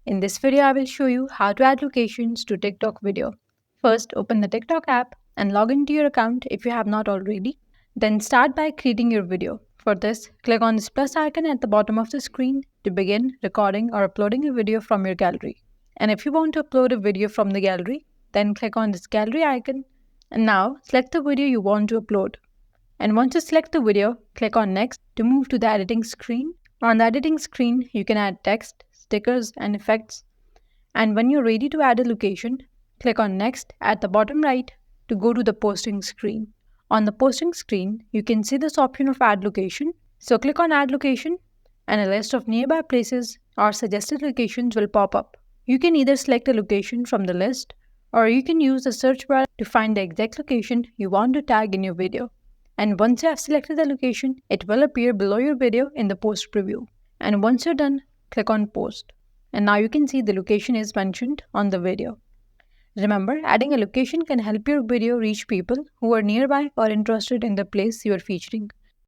In this video, I will show you how to add locations to TikTok video. First, open the TikTok app and log into your account if you have not already. Then start by creating your video. For this, click on this plus icon at the bottom of the screen to begin recording or uploading a video from your gallery. And if you want to upload a video from the gallery, then click on this gallery icon and now select the video you want to upload. And once you select the video, click on next to move to the editing screen. On the editing screen, you can add text, stickers, and effects. And when you're ready to add a location, click on next at the bottom right to go to the posting screen. On the posting screen, you can see this option of add location. So click on add location and a list of nearby places or suggested locations will pop up. You can either select a location from the list or you can use the search bar to find the exact location you want to tag in your video. And once you have selected the location, it will appear below your video in the post preview. And once you're done, click on post. And now you can see the location is mentioned on the video. Remember, adding a location can help your video reach people who are nearby or interested in the place you are featuring.